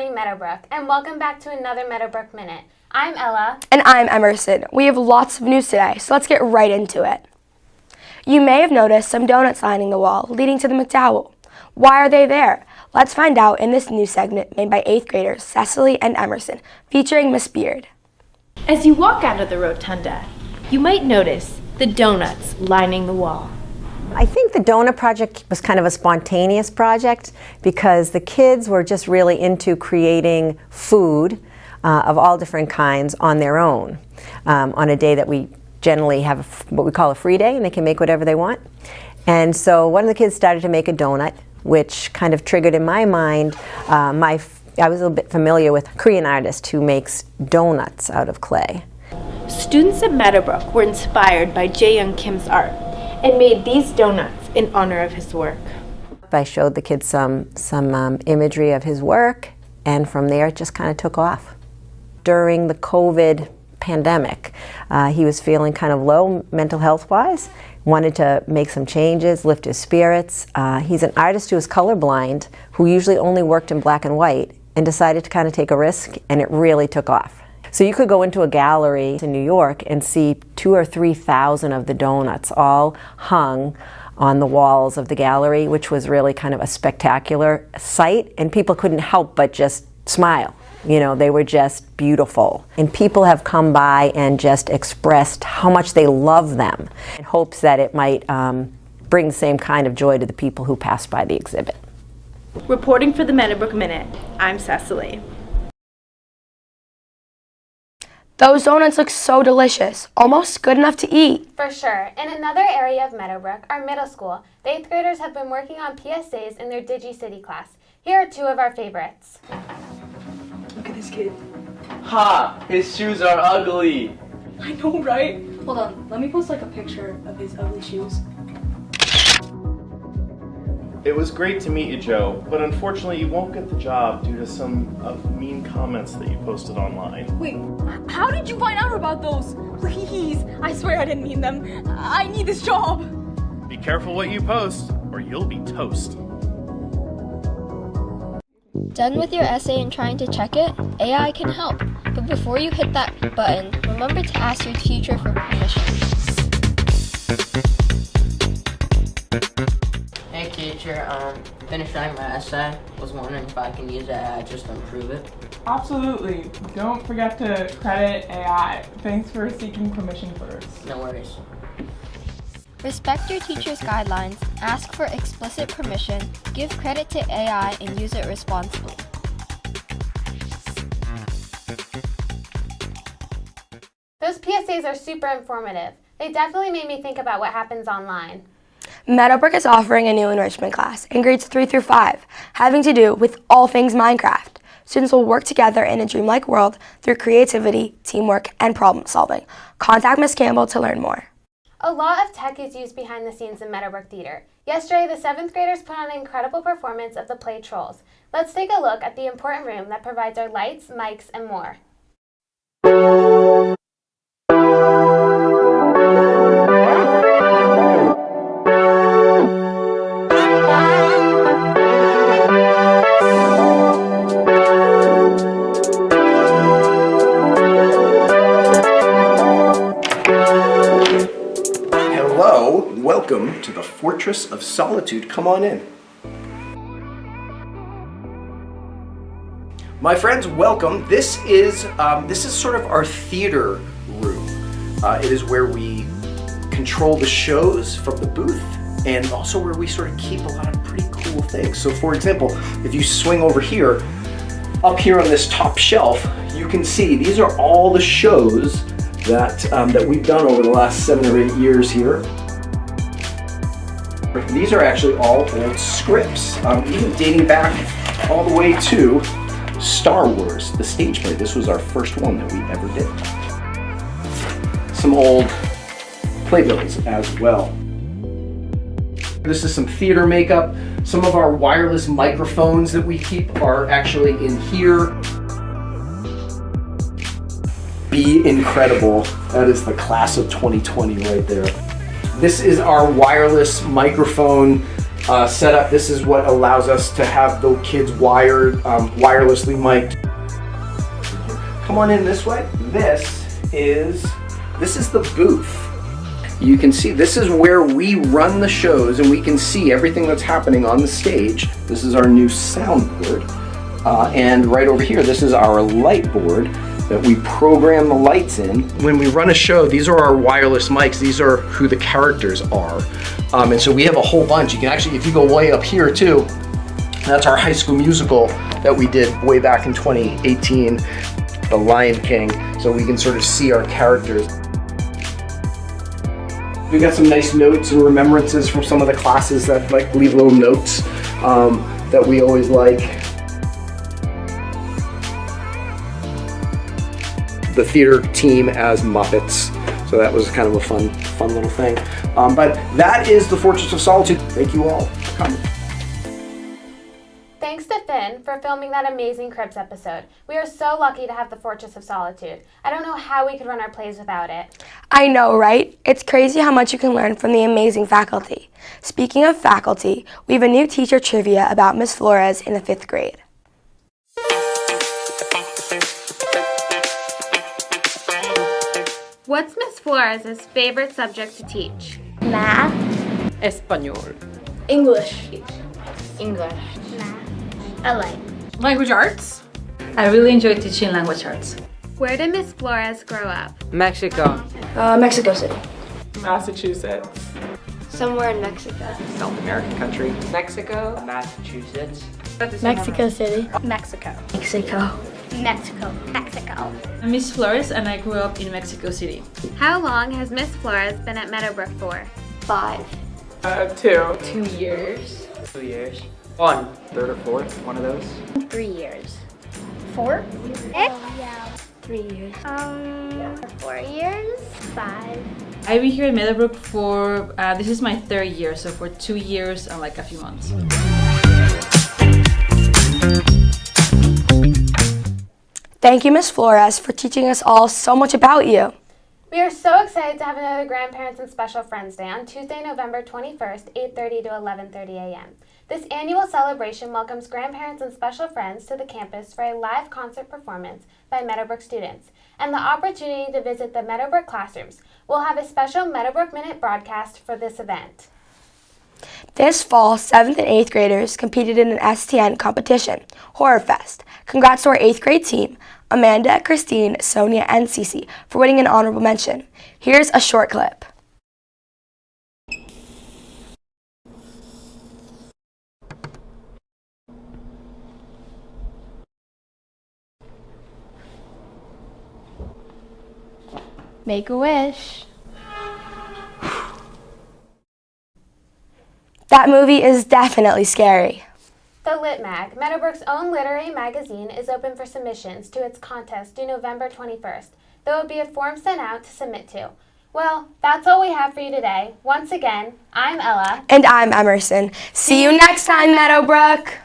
morning, Meadowbrook, and welcome back to another Meadowbrook Minute. I'm Ella. And I'm Emerson. We have lots of news today, so let's get right into it. You may have noticed some donuts lining the wall leading to the McDowell. Why are they there? Let's find out in this news segment made by 8th graders Cecily and Emerson, featuring Miss Beard. As you walk out of the rotunda, you might notice the donuts lining the wall. I think the donut project was kind of a spontaneous project because the kids were just really into creating food of all different kinds on their own on a day that we generally have what we call a free day, and they can make whatever they want. And so one of the kids started to make a donut, which kind of triggered in my mind I was a little bit familiar with a Korean artist who makes donuts out of clay. Students at Meadowbrook were inspired by Jae Young Kim's art and made these donuts in honor of his work. I showed the kids some imagery of his work, and from there it just kind of took off. During the COVID pandemic, he was feeling kind of low mental health-wise, wanted to make some changes, lift his spirits. He's an artist who is colorblind, who usually only worked in black and white, and decided to kind of take a risk, and it really took off. So you could go into a gallery in New York and see 2,000 or 3,000 of the donuts all hung on the walls of the gallery, which was really kind of a spectacular sight, and people couldn't help but just smile. You know, they were just beautiful. And people have come by and just expressed how much they love them in hopes that it might bring the same kind of joy to the people who passed by the exhibit. Reporting for the Meadowbrook Minute, I'm Cecily. Those donuts look so delicious, almost good enough to eat. For sure. In another area of Meadowbrook, our middle school, the 8th graders have been working on PSAs in their DigiCity class. Here are 2 of our favorites. Look at this kid. Ha! His shoes are ugly! I know, right? Hold on, let me post like a picture of his ugly shoes. It was great to meet you, Joe, but unfortunately you won't get the job due to some mean comments that you posted online. Wait, how did you find out about those? Please, I swear I didn't mean them. I need this job. Be careful what you post, or you'll be toast. Done with your essay and trying to check it? AI can help. But before you hit that button, remember to ask your teacher for permission. Hey teacher, finished writing my essay. Was wondering if I can use AI just to improve it. Absolutely. Don't forget to credit AI. Thanks for seeking permission first. No worries. Respect your teacher's guidelines, ask for explicit permission, give credit to AI, and use it responsibly. Those PSAs are super informative. They definitely made me think about what happens online. Meadowbrook is offering a new enrichment class in grades 3 through 5, having to do with all things Minecraft. Students will work together in a dreamlike world through creativity, teamwork, and problem solving. Contact Ms. Campbell to learn more. A lot of tech is used behind the scenes in Meadowbrook Theater. Yesterday, the 7th graders put on an incredible performance of the play Trolls. Let's take a look at the important room that provides our lights, mics, and more. Welcome to the Fortress of Solitude. Come on in. My friends, welcome. This is sort of our theater room. It is where we control the shows from the booth, and also where we sort of keep a lot of pretty cool things. So for example, if you swing over here, up here on this top shelf, you can see these are all the shows that we've done over the last 7 or 8 years here. These are actually all old scripts, even dating back all the way to Star Wars, the stage play. This was our first one that we ever did. Some old playbills as well. This is some theater makeup. Some of our wireless microphones that we keep are actually in here. Be incredible. That is the class of 2020 right there. This is our wireless microphone setup. This is what allows us to have the kids wired, wirelessly mic'd. Come on in this way. This is the booth. You can see this is where we run the shows, and we can see everything that's happening on the stage. This is our new soundboard. And right over here, this is our light board that we program the lights in. When we run a show, these are our wireless mics. These are who the characters are. And so we have a whole bunch. You can actually, if you go way up here too, that's our High School Musical that we did way back in 2018, The Lion King. So we can sort of see our characters. We got some nice notes and remembrances from some of the classes that like leave little notes that we always like. The theater team as Muppets, so that was kind of a fun little thing. But that is the Fortress of Solitude. Thank you all for coming. Thanks to Finn for filming that amazing Cribs episode. We are so lucky to have the Fortress of Solitude. I don't know how we could run our plays without it. I know, right? It's crazy how much you can learn from the amazing faculty. Speaking of faculty, we have a new teacher trivia about Miss Flores in the 5th grade. What's Miss Flores' favorite subject to teach? Math. Español. English. English. Math. I like. Language arts. I really enjoy teaching language arts. Where did Miss Flores grow up? Mexico. Mexico City. Massachusetts. Somewhere in Mexico. South American country. Mexico. Massachusetts. Mexico City. Mexico. Mexico. Mexico. Mexico. I'm Miss Flores and I grew up in Mexico City. How long has Miss Flores been at Meadowbrook for? 5. 2. 2 years. 2 years. 1, 3rd or 4th, one of those. 3 years. 4. 3 years. 4 years. 5. I've been here in Meadowbrook for, this is my 3rd year, so for 2 years and like a few months. Thank you, Miss Flores, for teaching us all so much about you. We are so excited to have another Grandparents and Special Friends Day on Tuesday, November 21st, 8:30 to 11:30 a.m. This annual celebration welcomes grandparents and special friends to the campus for a live concert performance by Meadowbrook students and the opportunity to visit the Meadowbrook classrooms. We'll have a special Meadowbrook Minute broadcast for this event. This fall, 7th and 8th graders competed in an STN competition, Horror Fest. Congrats to our 8th grade team, Amanda, Christine, Sonia, and Cece, for winning an honorable mention. Here's a short clip. Make a wish. That movie is definitely scary. The Lit Mag, Meadowbrook's own literary magazine, is open for submissions to its contest due November 21st. There will be a form sent out to submit to. Well, that's all we have for you today. Once again, I'm Ella. And I'm Emerson. See you next time, Meadowbrook!